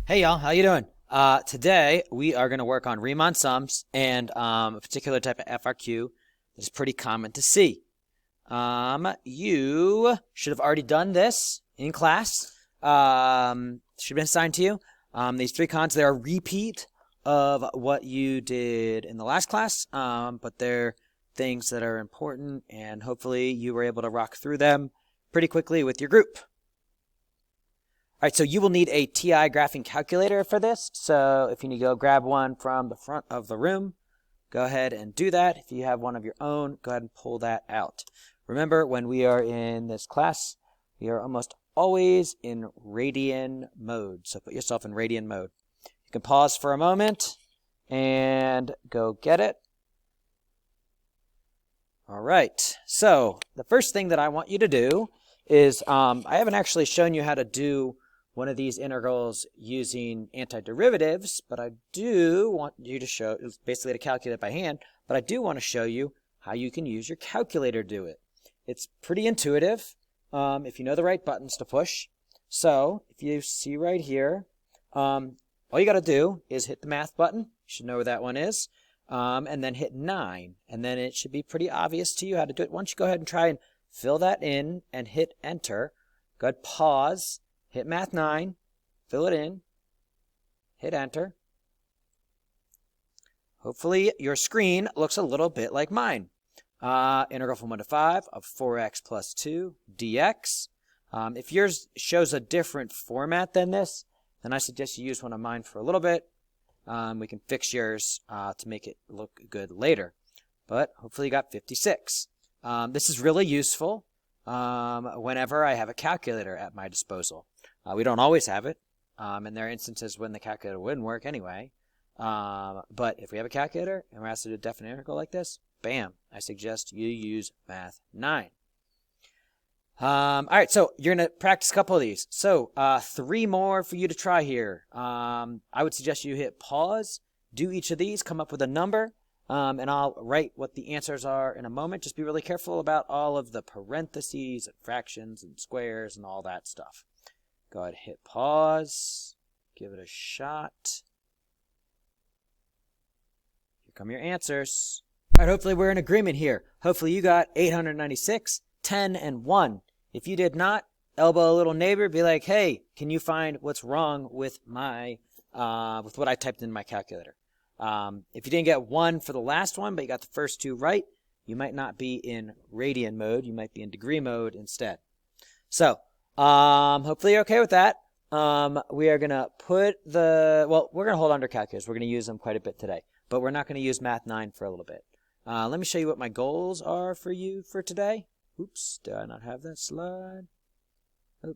Hey y'all, how you doing? Today we are going to work on Riemann sums and a particular type of FRQ that is pretty common to see. You should have already done this in class. Should have been assigned to you. These three cons, they're a repeat of what you did in the last class, but they're things that are important, and hopefully you were able to rock through them pretty quickly with your group. All right, so you will need a TI graphing calculator for this. So if you need to go grab one from the front of the room, go ahead and do that. If you have one of your own, go ahead and pull that out. Remember, when we are in this class, we are almost always in radian mode. So put yourself in radian mode. You can pause for a moment and go get it. All right, so the first thing that I want you to do is, I haven't actually shown you how to do one of these integrals using antiderivatives, but I do want you to show, it's basically to calculate by hand, but I do want to show you how you can use your calculator to do it. It's pretty intuitive if you know the right buttons to push. So if you see right here, all you got to do is hit the math button. You should know where that one is. And then hit 9. And then it should be pretty obvious to you how to do it. Once you go ahead and try and fill that in and hit enter, go ahead, pause, hit math 9, fill it in, hit enter. Hopefully your screen looks a little bit like mine. Integral from 1 to 5 of 4x plus 2 dx. If yours shows a different format than this, then I suggest you use one of mine for a little bit. We can fix yours to make it look good later. But hopefully you got 56. This is really useful whenever I have a calculator at my disposal. We don't always have it, and there are instances when the calculator wouldn't work anyway. But if we have a calculator and we're asked to do a definite integral like this, bam, I suggest you use Math 9. All right, so you're going to practice a couple of these. So 3 more for you to try here. I would suggest you hit pause, do each of these, come up with a number, and I'll write what the answers are in a moment. Just be really careful about all of the parentheses and fractions and squares and all that stuff. Go ahead, hit pause, give it a shot. Here come your answers. All right, hopefully we're in agreement here. Hopefully you got 896, 10, and 1. If you did not, elbow a little neighbor, be like, hey, can you find what's wrong with my with what I typed in my calculator? If you didn't get 1 for the last one, but you got the first 2 right, you might not be in radian mode. You might be in degree mode instead. So hopefully you're okay with that. We are going to put we're going to hold on to calculators. We're going to use them quite a bit today, but we're not going to use Math 9 for a little bit. Let me show you what my goals are for you for today. Oops, did I not have that slide? Oh.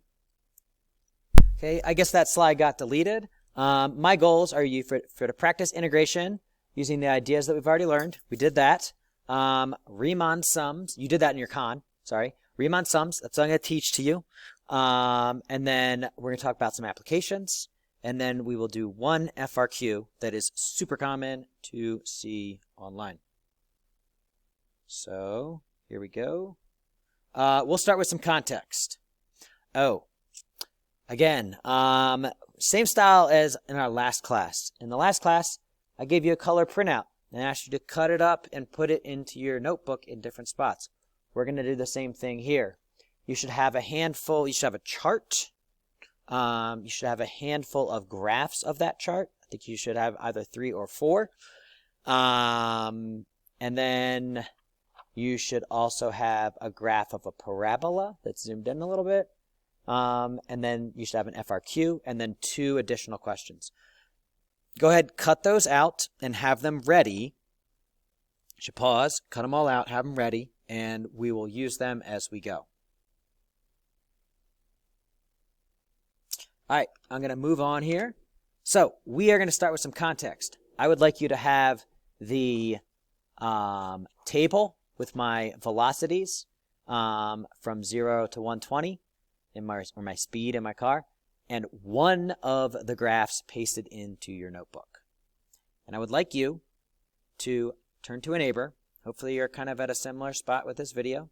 Okay, I guess that slide got deleted. My goals are for to practice integration using the ideas that we've already learned. We did that. Riemann sums. You did that in your con. Sorry. Riemann sums. That's what I'm going to teach to you. And then we're going to talk about some applications. And then we will do one FRQ that is super common to see online. So here we go. We'll start with some context. Again, same style as in our last class. In the last class, I gave you a color printout and asked you to cut it up and put it into your notebook in different spots. We're going to do the same thing here. You should have a handful, you should have a chart. You should have a handful of graphs of that chart. I think you should have either 3 or 4. And then you should also have a graph of a parabola that's zoomed in a little bit. And then you should have an FRQ and then 2 additional questions. Go ahead, cut those out and have them ready. You should pause, cut them all out, have them ready, and we will use them as we go. All right, I'm going to move on here. So we are going to start with some context. I would like you to have the table with my velocities from 0 to 120 in my speed in my car, and one of the graphs pasted into your notebook. And I would like you to turn to a neighbor. Hopefully you're kind of at a similar spot with this video,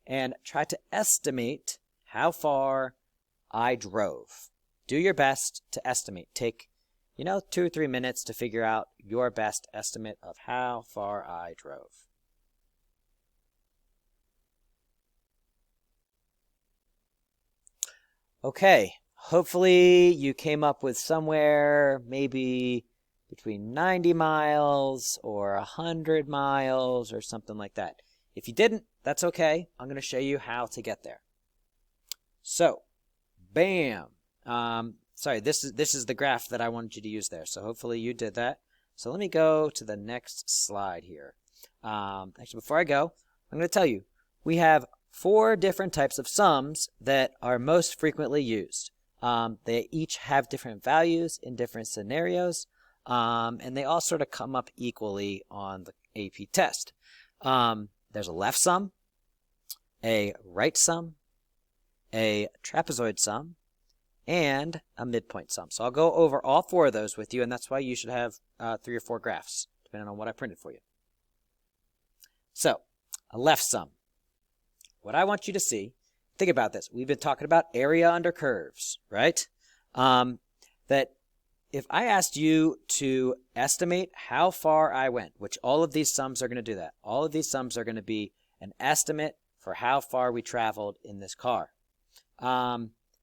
and try to estimate how far I drove. do your best to estimate. Take, 2 or 3 minutes to figure out your best estimate of how far I drove. Okay, hopefully you came up with somewhere maybe between 90 miles or 100 miles or something like that. If you didn't, that's okay. I'm going to show you how to get there. So, bam. Sorry, this is the graph that I wanted you to use there. So hopefully you did that. So let me go to the next slide here. Actually, before I go, I'm going to tell you, we have 4 different types of sums that are most frequently used. They each have different values in different scenarios, and they all sort of come up equally on the AP test. There's a left sum, a right sum, a trapezoid sum, and a midpoint sum. So I'll go over all 4 of those with you, and that's why you should have 3 or 4 graphs, depending on what I printed for you. So, a left sum. What I want you to see, think about this. We've been talking about area under curves, right? That if I asked you to estimate how far I went, which all of these sums are going to do that. All of these sums are going to be an estimate for how far we traveled in this car.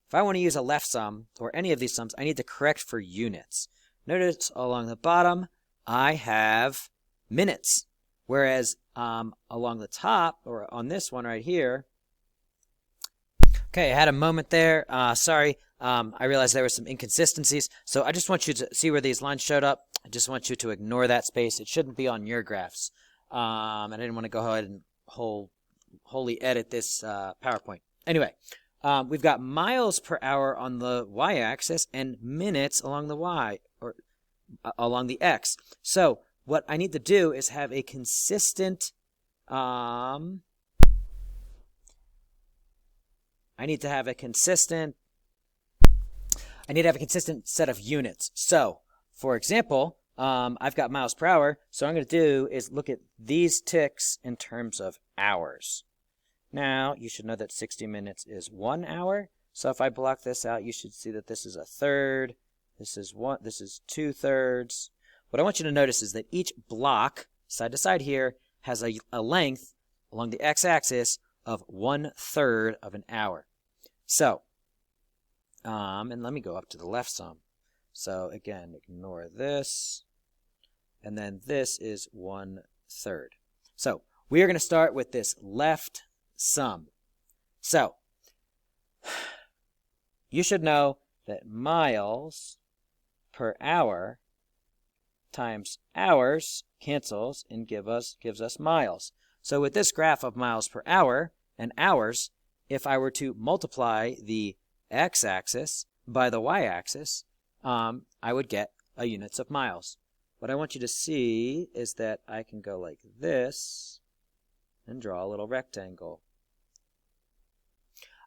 If I want to use a left sum, or any of these sums, I need to correct for units. Notice along the bottom, I have minutes. Whereas along the top, or on this one right here, okay, I had a moment there. Sorry, I realized there were some inconsistencies. So I just want you to see where these lines showed up. I just want you to ignore that space. It shouldn't be on your graphs. I didn't want to go ahead and wholly edit this PowerPoint. Anyway, we've got miles per hour on the y-axis and minutes along the y, or along the x. So what I need to do is have a consistent, I need to have a consistent set of units. So, for example, I've got miles per hour, so what I'm going to do is look at these ticks in terms of hours. Now, you should know that 60 minutes is 1 hour, so if I block this out, you should see that this is a third, this is 2/3. What I want you to notice is that each block, side to side here, has a length along the x-axis of 1/3 of an hour. So, and let me go up to the left sum. So again, ignore this, and then this is 1/3. So we are going to start with this left sum. So you should know that miles per hour times hours cancels and gives us miles. So with this graph of miles per hour and hours, if I were to multiply the x-axis by the y-axis, I would get a units of miles. What I want you to see is that I can go like this and draw a little rectangle.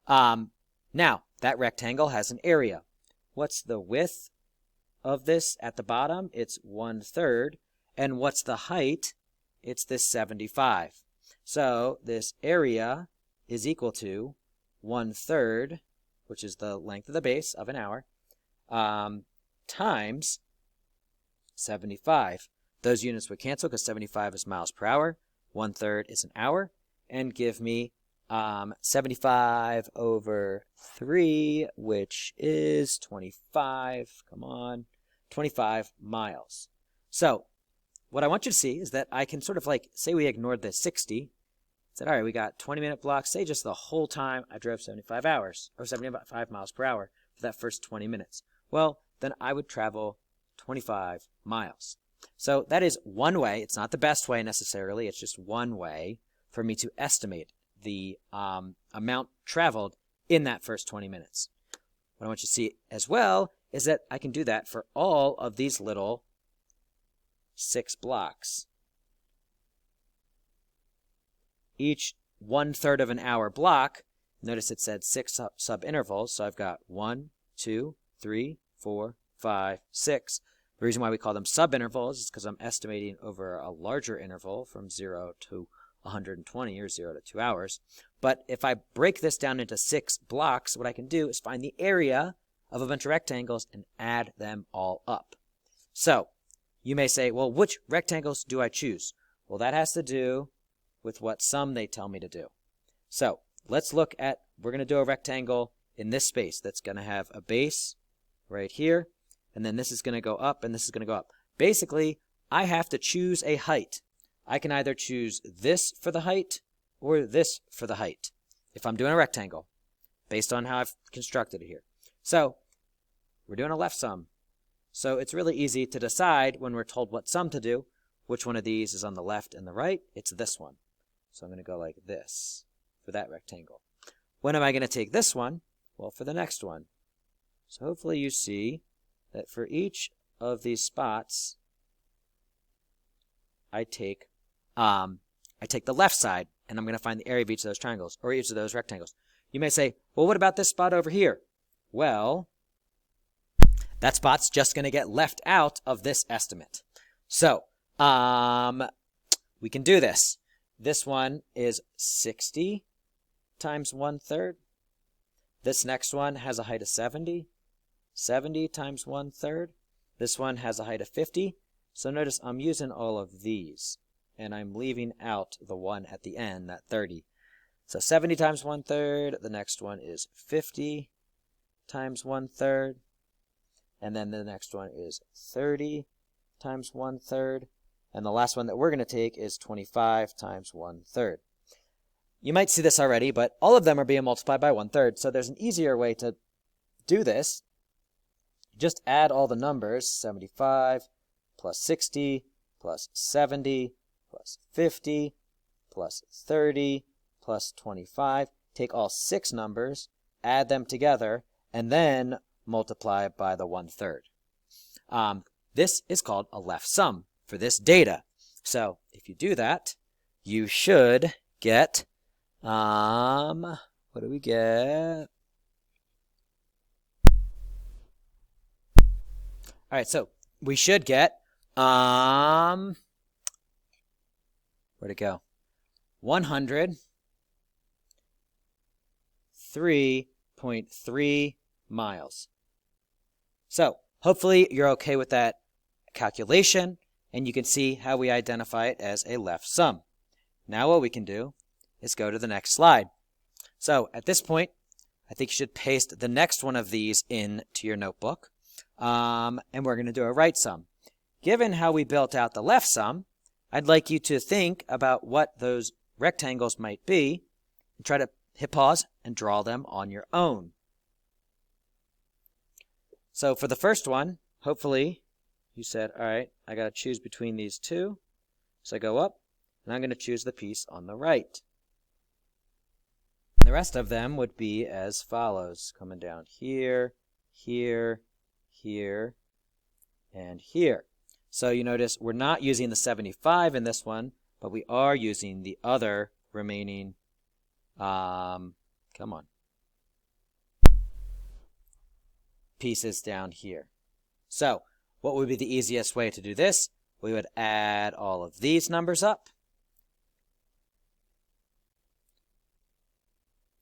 Now, that rectangle has an area. What's the width of this at the bottom? It's 1/3. And what's the height? It's this 75. So this area is equal to 1/3, which is the length of the base of an hour, times 75. Those units would cancel because 75 is miles per hour, 1/3 is an hour, and give me 75 over 3, which is 25, come on, 25 miles. So what I want you to see is that I can sort of like, say we ignored the 60, said, all right, we got 20-minute blocks, say just the whole time I drove 75 hours, or 75 miles per hour for that first 20 minutes. Well, then I would travel 25 miles. So that is one way. It's not the best way necessarily. It's just one way for me to estimate the amount traveled in that first 20 minutes. What I want you to see as well is that I can do that for all of these little 6 blocks. Each 1/3 of an hour block, notice it said 6 sub-intervals, so I've got 1, 2, 3, 4, 5, 6. The reason why we call them sub-intervals is because I'm estimating over a larger interval from 0 to 120 or 0 to 2 hours. But if I break this down into 6 blocks, what I can do is find the area of a bunch of rectangles and add them all up. So you may say, well, which rectangles do I choose? Well, that has to do with what sum they tell me to do. So let's look at, we're going to do a rectangle in this space that's going to have a base right here, and then this is going to go up, and this is going to go up. Basically, I have to choose a height. I can either choose this for the height or this for the height if I'm doing a rectangle, based on how I've constructed it here. So we're doing a left sum. So it's really easy to decide when we're told what sum to do, which one of these is on the left and the right. It's this one. So I'm going to go like this for that rectangle. When am I going to take this one? Well, for the next one. So hopefully you see that for each of these spots, I take the left side, and I'm going to find the area of each of those triangles, or each of those rectangles. You may say, well, what about this spot over here? Well, that spot's just going to get left out of this estimate. So, we can do this. This one is 60 times 1/3. This next one has a height of 70. 70 times 1/3. This one has a height of 50. So notice I'm using all of these, and I'm leaving out the one at the end, that 30. So 70 times 1/3. The next one is 50 times 1/3. And then the next one is 30 times 1/3. And the last one that we're going to take is 25 times 1/3. You might see this already, but all of them are being multiplied by 1/3. So there's an easier way to do this. Just add all the numbers, 75 plus 60 plus 70 plus 50 plus 30 plus 25. Take all 6 numbers, add them together, and then multiply by the 1/3. This is called a left sum for this data. So if you do that, you should get, what do we get? All right, so we should get, where'd it go? 103.3 miles. So hopefully you're okay with that calculation, and you can see how we identify it as a left sum. Now what we can do is go to the next slide. So at this point, I think you should paste the next one of these into your notebook, and we're going to do a right sum. Given how we built out the left sum, I'd like you to think about what those rectangles might be and try to hit pause and draw them on your own. So for the first one, hopefully you said, all right, I got to choose between these two. So I go up, and I'm going to choose the piece on the right. And the rest of them would be as follows, coming down here, here, here, and here. So you notice we're not using the 75 in this one, but we are using the other remaining, pieces down here. So what would be the easiest way to do this? We would add all of these numbers up.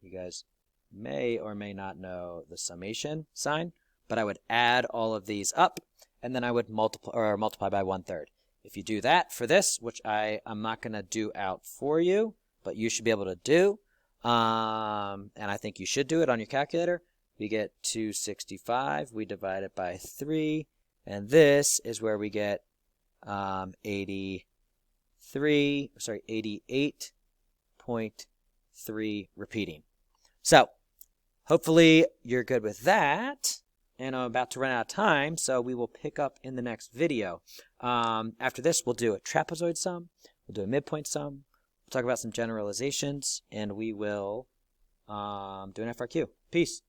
You guys may or may not know the summation sign, but I would add all of these up, and then I would multiply by 1/3. If you do that for this, which I'm not going to do out for you, but you should be able to do, and I think you should do it on your calculator, we get 265. We divide it by 3, and this is where we get 88.3 repeating. So hopefully you're good with that. And I'm about to run out of time, so we will pick up in the next video. After this, we'll do a trapezoid sum, we'll do a midpoint sum, we'll talk about some generalizations, and we will do an FRQ. Peace.